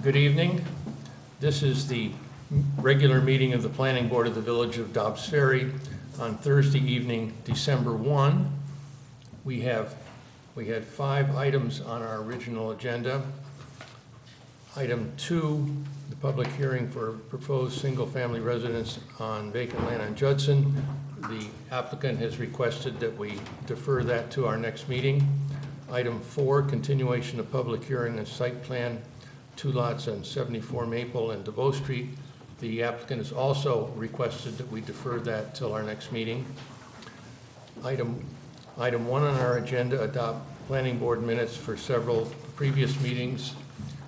Good evening. This is the regular meeting of the Planning Board of the Village of Dobbs Ferry on Thursday evening, December 1. We had 5 items on our original agenda. Item 2, the public hearing for proposed single-family residence on vacant land on Judson. The applicant has requested that we defer that to our next meeting. Item 4, continuation of public hearing and site plan, 2 lots on 74 Maple and DeVoe Street. The applicant has also requested that we defer that till our next meeting. Item 1 on our agenda, adopt planning board minutes for several previous meetings.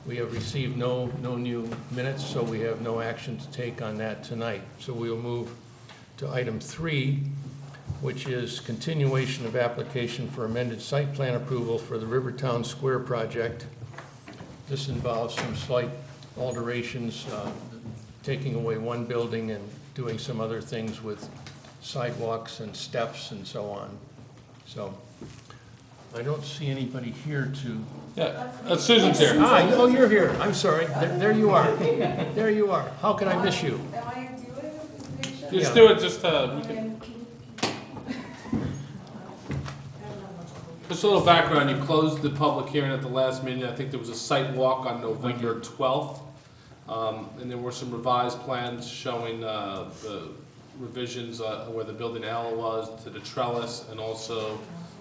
We have received no new minutes, so we have no action to take on that tonight. So we will move to item 3, which is continuation of application for amended site plan approval for the Rivertown Square project. This involves some slight alterations, taking away one building and doing some other things with sidewalks and steps and so on. So I don't see anybody here to... Yeah, Susan's here. Hi, oh, you're here. I'm sorry. There you are. There you are. How can I miss you? Am I doing it? Just do it, just a little background. You closed the public hearing at the last meeting. I think there was a site walk on November 12th. And there were some revised plans showing the revisions where the building L was to the trellis and also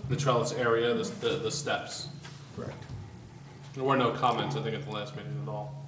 the trellis area, the steps. Correct. There were no comments, I think, at the last meeting at all.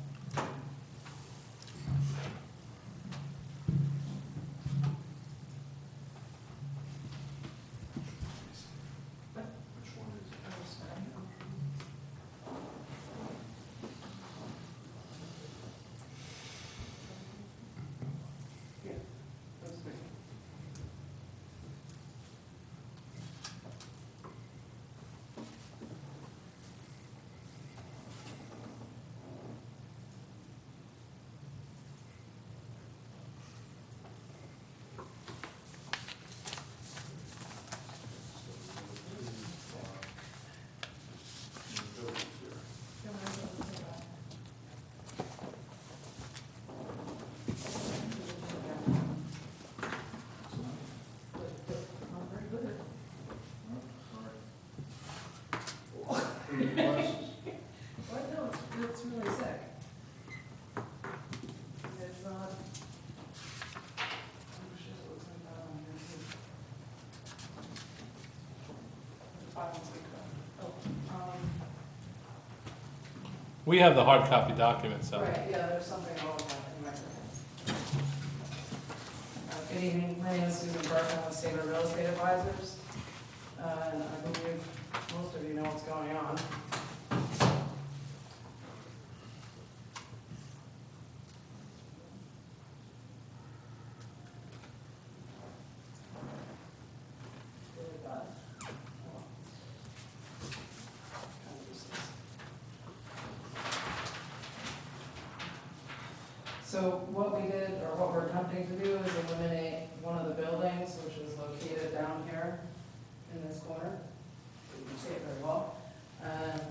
It's really sick. It's not. We have the hard copy document, so. Right, yeah, there's something wrong with that in my records. Good evening, my name is Susan Burke, I'm with Sabre Real Estate Advisors. And I believe most of you know what's going on. Really bad. So what we did, or what we're attempting to do, is eliminate one of the buildings, which is located down here in this corner. You can see it very well. And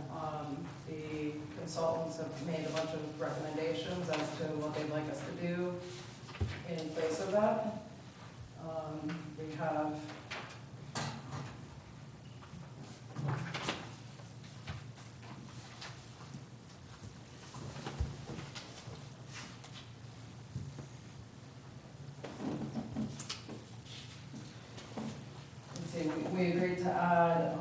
the consultants have made a bunch of recommendations as to what they'd like us to do in place of that. We have we agreed to add,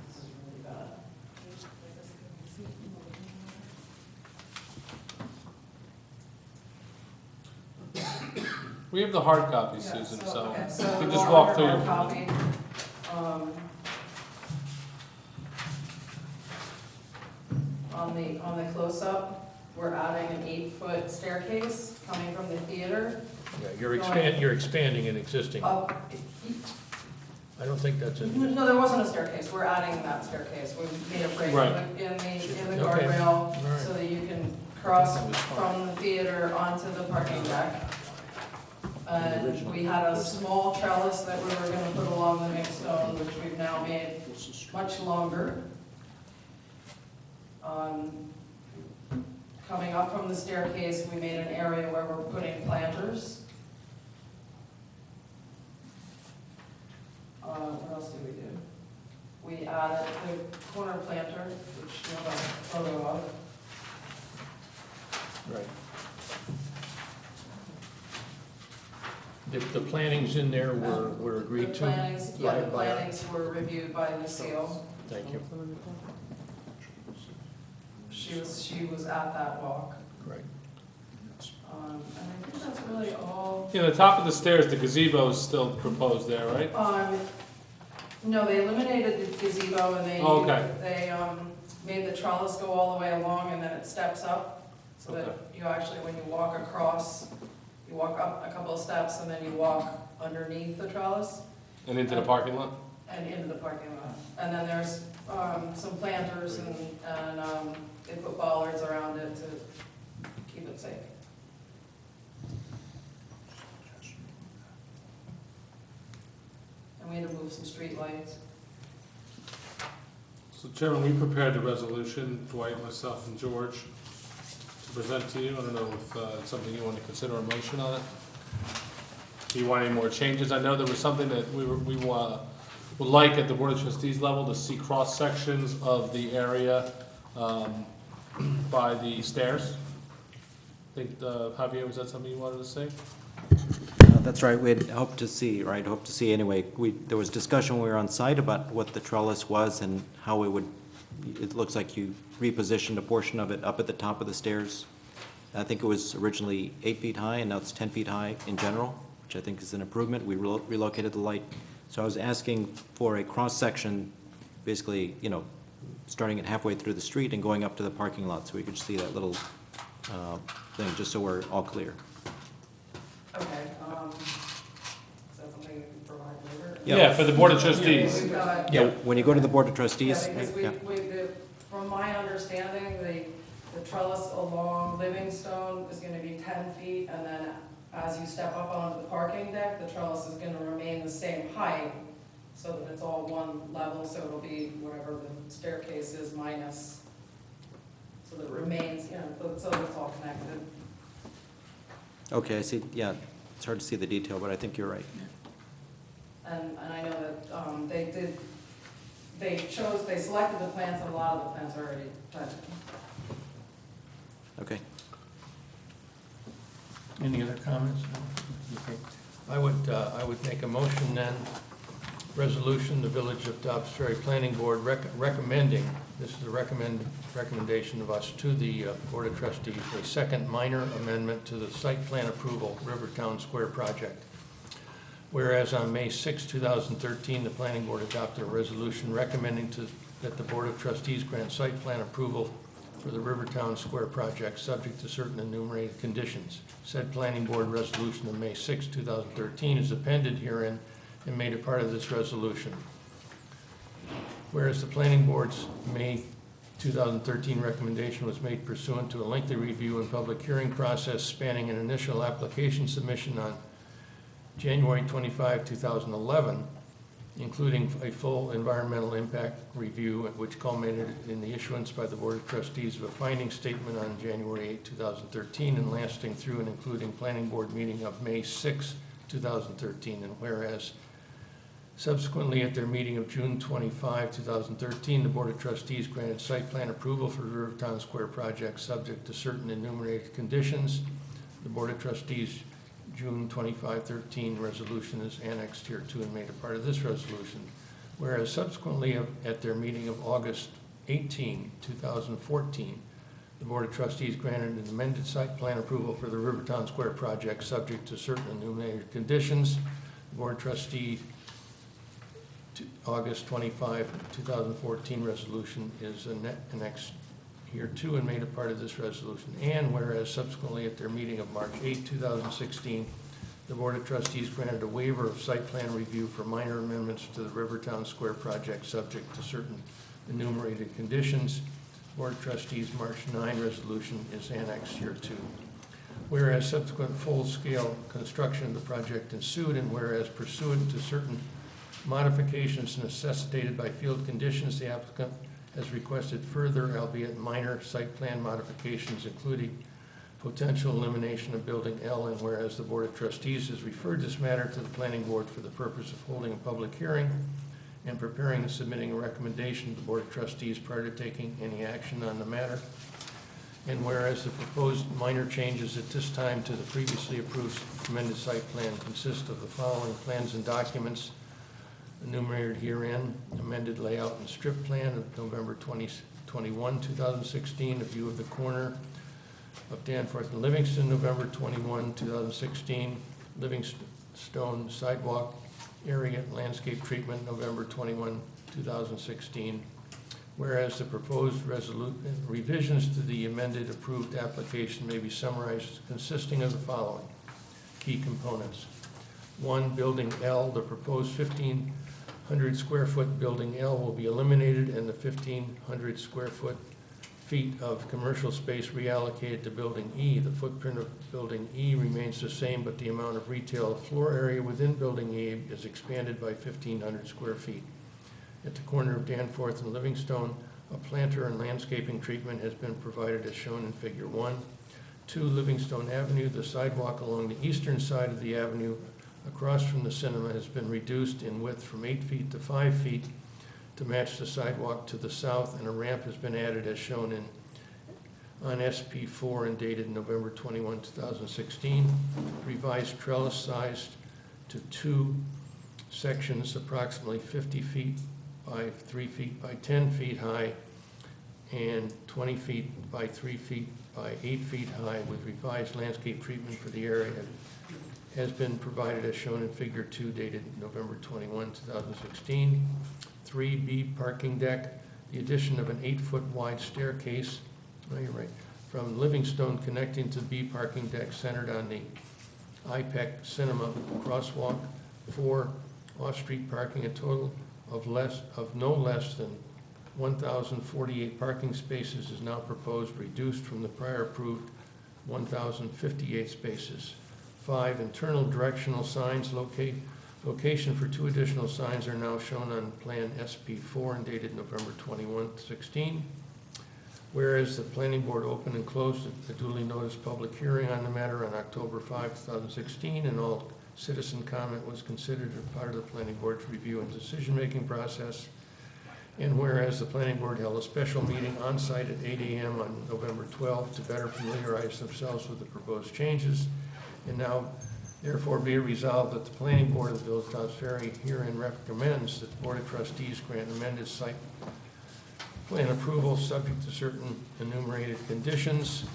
this is really bad. We have the hard copy, Yeah, Susan, so okay, you can just walk through. our copy. On the close-up, we're adding an 8-foot staircase coming from the theater. Yeah, you're expanding an existing. Up, I don't think that's in. no, there wasn't a staircase, we're adding that staircase, we made a break Right. in the Okay. guardrail, All right. so that you can cross from the theater onto the parking deck. We had a small trellis that we were gonna put along the mixed stone, which we've now made much longer. Coming up from the staircase, we made an area where we're putting planters. What else did we do? We added the corner planter, which you have a photo of. Right. The plantings in there were agreed The to? plantings, yeah, the plantings were reviewed by Lucille. Thank you. She was at that walk. Right. And I think that's really all. Yeah, the top of the stairs, the gazebo is still proposed there, right? No, they eliminated the gazebo and they, Oh, okay. they, made the trellis go all the way along and then it steps up. So that Okay. you actually, when you walk across, you walk up a couple of steps and then you walk underneath the trellis And into the parking lot? and into the parking lot. And then there's, some planters and, they put bollards around it to keep it safe. And we had to move some street lights. So Chairman, we prepared the resolution, Dwight, myself, and George, to present to you. I don't know if it's something you want to consider a motion on it. Do you want any more changes? I know there was something that we would like at the Board of Trustees level to see cross-sections of the area by the stairs. I think, Javier, was that something you wanted to say? That's right, we'd hope to see, right, hope to see anyway. There was discussion when we were on site about what the trellis was and how it looks like you repositioned a portion of it up at the top of the stairs. I think it was originally 8 feet high and now it's 10 feet high in general, which I think is an improvement. We relocated the light. So I was asking for a cross-section, basically, starting at halfway through the street and going up to the parking lot so we could see that little thing, just so we're all clear. Okay, is that something you can provide later? Yeah, for the Board of Trustees. We've got- Yeah, when you go to the Board of Trustees, Yeah, because yeah. from my understanding, the trellis along Livingstone is gonna be 10 feet, and then as you step up onto the parking deck, the trellis is gonna remain the same height, so that it's all one level, so it'll be whatever the staircase is minus, so that it remains, so that it's all connected. Okay, I see, yeah, it's hard to see the detail, but I think you're right. And I know that they selected the plants, and a lot of the plants are already touched. Okay. Any other comments? No? Okay. I would make a motion then, resolution, the Village of Dobbs Ferry Planning Board recommending, this is a recommendation of us to the Board of Trustees, a second minor amendment to the site plan approval Rivertown Square project. Whereas on May 6, 2013, the Planning Board adopted a resolution recommending that the Board of Trustees grant site plan approval for the Rivertown Square project, subject to certain enumerated conditions. Said Planning Board resolution of May 6, 2013 is appended herein and made a part of this resolution. Whereas the Planning Board's May 2013 recommendation was made pursuant to a lengthy review and public hearing process spanning an initial application submission on January 25, 2011, including a full environmental impact review, which culminated in the issuance by the Board of Trustees of a finding statement on January 8, 2013, and lasting through and including Planning Board meeting of May 6, 2013. And whereas subsequently at their meeting of June 25, 2013, the Board of Trustees granted site plan approval for the Rivertown Square project subject to certain enumerated conditions. The Board of Trustees June 25, 13 resolution is annexed here too and made a part of this resolution. Whereas subsequently at their meeting of August 18, 2014, the Board of Trustees granted an amended site plan approval for the Rivertown Square project subject to certain enumerated conditions. The Board of Trustees August 25, 2014 resolution is annexed here too and made a part of this resolution. And whereas subsequently at their meeting of March 8, 2016, the Board of Trustees granted a waiver of site plan review for minor amendments to the Rivertown Square project subject to certain enumerated conditions. Board of Trustees March 9 resolution is annexed here too. Whereas subsequent full-scale construction of the project ensued, and whereas pursuant to certain modifications necessitated by field conditions, the applicant has requested further, albeit minor, site plan modifications, including potential elimination of Building L, and whereas the Board of Trustees has referred this matter to the Planning Board for the purpose of holding a public hearing and preparing and submitting a recommendation to the Board of Trustees prior to taking any action on the matter. And whereas the proposed minor changes at this time to the previously approved amended site plan consist of the following plans and documents enumerated herein: amended layout and strip plan of November 21, 2016, a view of the corner of Danforth and Livingston, November 21, 2016, Livingstone sidewalk area landscape treatment, November 21, 2016. Whereas the proposed revisions to the amended approved application may be summarized consisting of the following key components. 1, Building L, the proposed 1,500 square foot Building L will be eliminated and the 1,500 square feet of commercial space reallocated to Building E. The footprint of Building E remains the same, but the amount of retail floor area within Building E is expanded by 1,500 square feet. At the corner of Danforth and Livingstone, a planter and landscaping treatment has been provided as shown in Figure 1. 2, Livingstone Avenue, the sidewalk along the eastern side of the avenue across from the cinema has been reduced in width from 8 feet to 5 feet to match the sidewalk to the south, and a ramp has been added as shown on SP4 and dated November 21, 2016. Revised trellis sized to 2 sections approximately 50 feet by 3 feet by 10 feet high and 20 feet by 3 feet by 8 feet high, with revised landscape treatment for the area has been provided as shown in Figure 2 dated November 21, 2016. 3B, parking deck, the addition of an 8-foot wide staircase, you're right, from Livingstone connecting to B parking deck centered on the IPEC Cinema crosswalk. 4, off-street parking, a total of no less than 1,048 parking spaces is now proposed, reduced from the prior approved 1,058 spaces. 5, internal directional signs, location for 2 additional signs are now shown on Plan SP4 and dated November 21, 16. Whereas the Planning Board opened and closed a duly noticed public hearing on the matter on October 5, 2016, and all citizen comment was considered as part of the Planning Board's review and decision-making process. And whereas the Planning Board held a special meeting on site at 8 a.m. on November 12 to better familiarize themselves with the proposed changes, and now therefore be it resolved that the Planning Board of the Village of Dobbs Ferry herein recommends that the Board of Trustees grant amended site plan approval subject to certain enumerated conditions.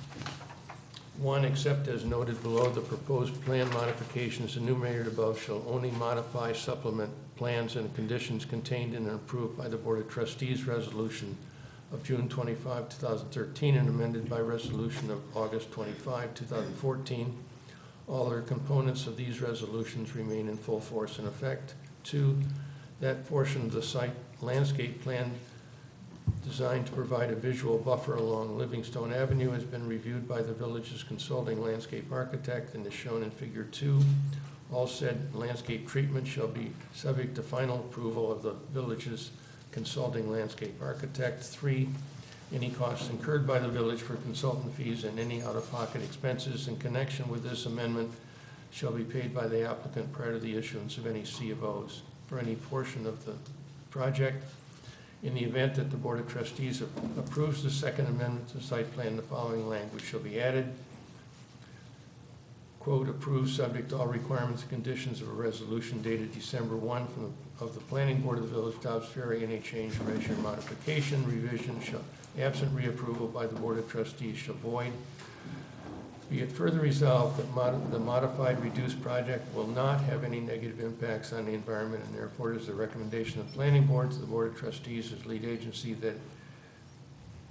1, except as noted below, the proposed plan modifications enumerated above shall only modify, supplement plans and conditions contained in and approved by the Board of Trustees resolution of June 25, 2013, and amended by resolution of August 25, 2014. All other components of these resolutions remain in full force and effect. 2, that portion of the site landscape plan designed to provide a visual buffer along Livingstone Avenue has been reviewed by the village's consulting landscape architect and is shown in Figure 2. All said landscape treatment shall be subject to final approval of the village's consulting landscape architect. 3, any costs incurred by the village for consultant fees and any out-of-pocket expenses in connection with this amendment shall be paid by the applicant prior to the issuance of any C of Os for any portion of the project. In the event that the Board of Trustees approves the second amendment to the site plan, the following language shall be added. Quote, approved subject to all requirements and conditions of a resolution dated December 1 of the Planning Board of the Village of Dobbs Ferry. Any change, measure, modification, revision shall, absent reapproval by the Board of Trustees, shall void. Be it further resolved that the modified reduced project will not have any negative impacts on the environment, and therefore it is the recommendation of the Planning Board to the Board of Trustees as lead agency that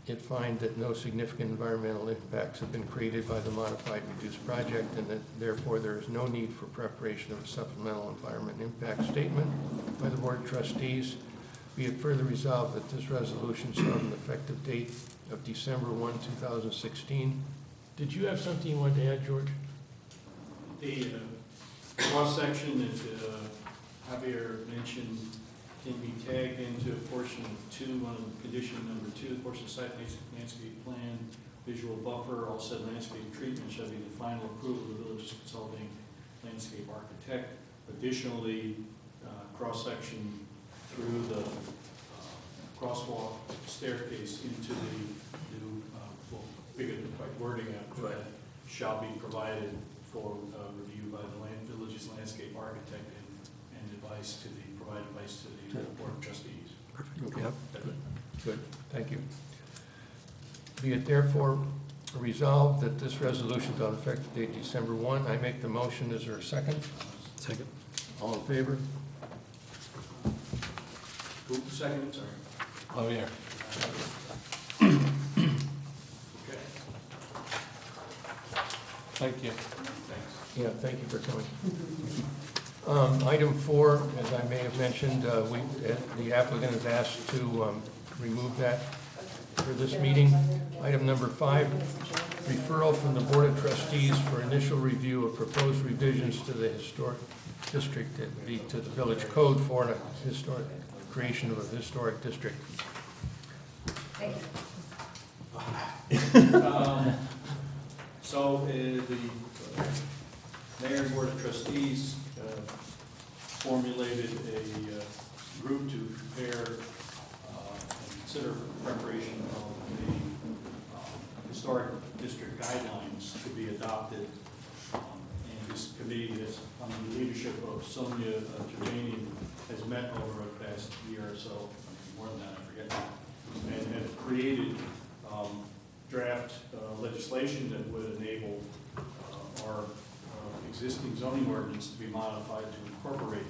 it find that no significant environmental impacts have been created by the modified reduced project, and that therefore there is no need for preparation of a supplemental environment impact statement by the Board of Trustees. Be it further resolved that this resolution shall have an effective date of December 1, 2016. Did you have something you wanted to add, George? The cross-section that Javier mentioned can be tagged into portion 2, on condition number 2, portion of site landscape plan, visual buffer, all said landscape treatment shall be the final approval of the village's consulting landscape architect. Additionally, cross-section through the crosswalk staircase into the new, we'll figure the right wording out for that, shall be provided for review by the village's landscape architect and advice to provide advice to the Board of Trustees. Okay. Yep. Good, thank you. Be it therefore resolved that this resolution is on effective date December 1. I make the motion. Is there a second? Second. All in favor? Oops, second, sorry. Oh, yeah. Okay, Thank you. thanks. Yeah, thank you for coming. Item 4, as I may have mentioned, the applicant has asked to remove that for this meeting. Item number 5, referral from the Board of Trustees for initial review of proposed revisions to the historic district, to the village code for a historic, creation of a historic district. Thank you. So the Mayor and Board of Trustees formulated a group to prepare and consider preparation of the historic district guidelines to be adopted. And this committee is, under the leadership of Sonia Trevanian, has met over the past year or so, more than that, I forget, and have created draft legislation that would enable our existing zoning ordinance to be modified to incorporate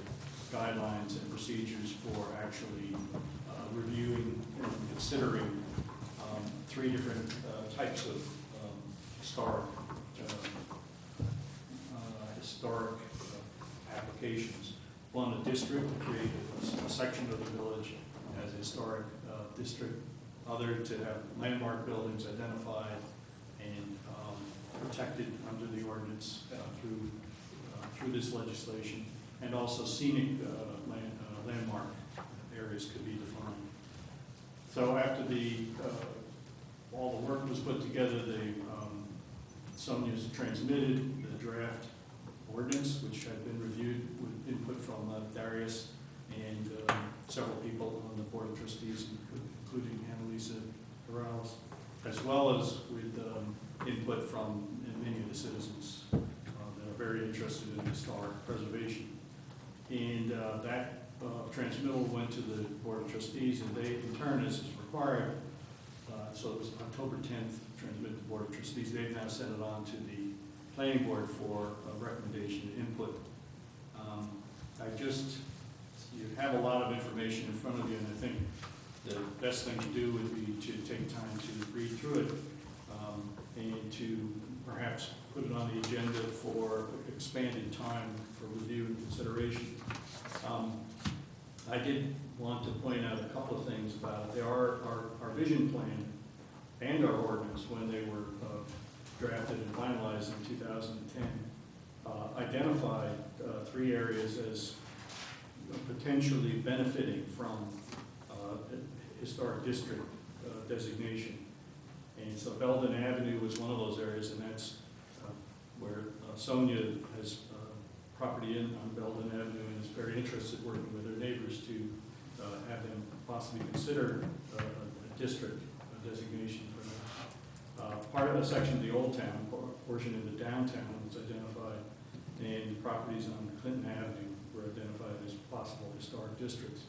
guidelines and procedures for actually reviewing and considering 3 different types of historic applications. One, a district, to create a section of the village as a historic district. Other, to have landmark buildings identified and protected under the ordinance through this legislation. And also scenic landmark areas could be defined. So after all the work was put together, Sonia's transmitted the draft ordinance, which had been reviewed with input from Darius and several people on the Board of Trustees, including Annalisa Morales, as well as with input from many of the citizens that are very interested in historic preservation. And that transmittal went to the Board of Trustees, and they, in turn, as is required, so it was October 10th, transmitted to the Board of Trustees. They've now sent it on to the Planning Board for recommendation and input. You have a lot of information in front of you, and I think the best thing to do would be to take time to read through it and to perhaps put it on the agenda for expanded time for review and consideration. I did want to point out a couple of things about it. Our vision plan and our ordinance, when they were drafted and finalized in 2010, identified 3 areas as potentially benefiting from historic district designation. And so Belden Avenue was one of those areas, and that's where Sonia has property on Belden Avenue and is very interested working with her neighbors to have them possibly consider a district designation for that. Part of a section of the Old Town, portion of the downtown was identified, and properties on Clinton Avenue were identified as possible historic districts.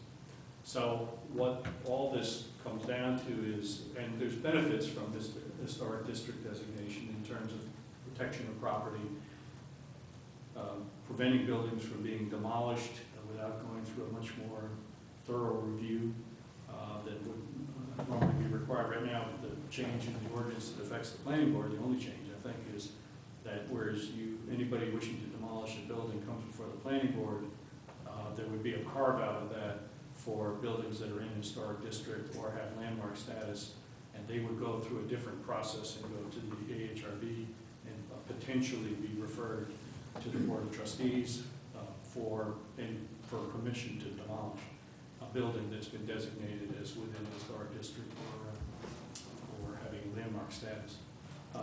So what all this comes down to is, and there's benefits from this historic district designation in terms of protection of property, preventing buildings from being demolished without going through a much more thorough review that would normally be required. Right now, the change in the ordinance that affects the planning board, the only change, I think, is that whereas anybody wishing to demolish a building comes before the planning board, there would be a carve-out of that for buildings that are in historic district or have landmark status, and they would go through a different process and go to the AHRB and potentially be referred to the Board of Trustees for permission to demolish. a building that's been designated as within a historic district or having landmark status.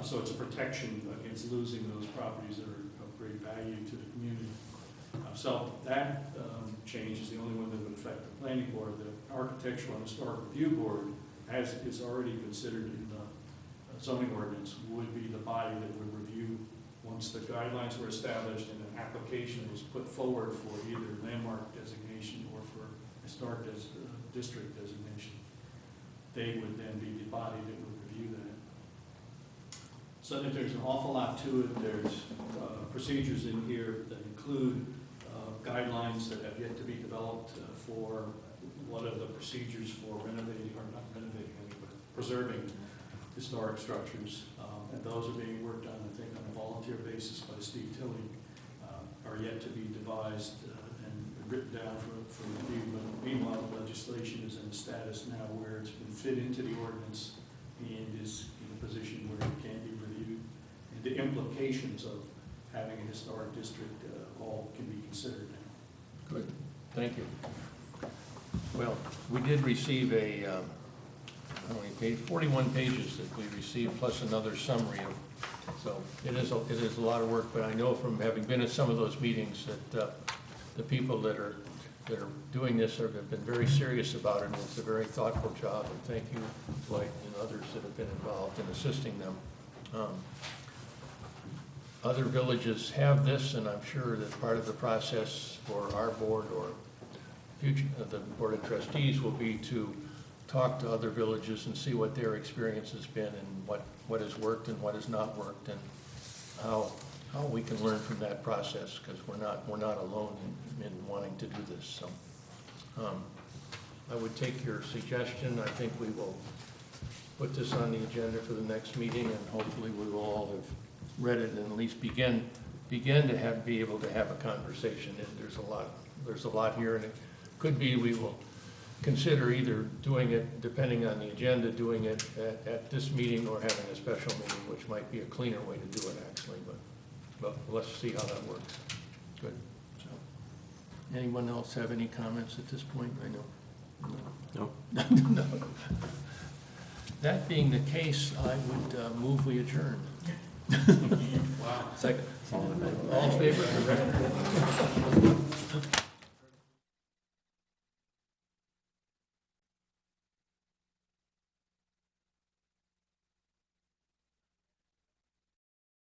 So it's a protection against losing those properties that are of great value to the community. So that change is the only one that would affect the planning board. The Architectural and Historic Review Board, as is already considered in the zoning ordinance, would be the body that would review once the guidelines were established and an application was put forward for either landmark designation or for historic district designation. They would then be the body that would review that. So that there's an awful lot to it. There's procedures in here that include guidelines that have yet to be developed for what are the procedures for renovating, or not renovating, but preserving historic structures. And those are being worked on, I think, on a volunteer basis by Steve Tilley, are yet to be devised and written down for review. But meanwhile, the legislation is in a status now where it's been fit into the ordinance and is in a position where it can be reviewed. And the implications of having a historic district all can be considered now. Good, thank you. Well, we did receive how many pages? 41 pages that we received, plus another summary of, so it is a lot of work, but I know from having been at some of those meetings that the people that are doing this have been very serious about it, and it's a very thoughtful job, and thank you, Dwight, and others that have been involved in assisting them. Other villages have this, and I'm sure that part of the process for our board or future, the Board of Trustees will be to talk to other villages and see what their experience has been and what has worked and what has not worked, and how we can learn from that process, because we're not alone in wanting to do this. So I would take your suggestion. I think we will put this on the agenda for the next meeting, and hopefully we will all have read it and at least begin to be able to have a conversation. And there's a lot here, and it could be we will consider either doing it, depending on the agenda, doing it at this meeting or having a special meeting, which might be a cleaner way to do it actually, but let's see how that works. Good. So, anyone else have any comments at this point? I know. No? No. That being the case, I would move we adjourn. Wow. Second. All in favor?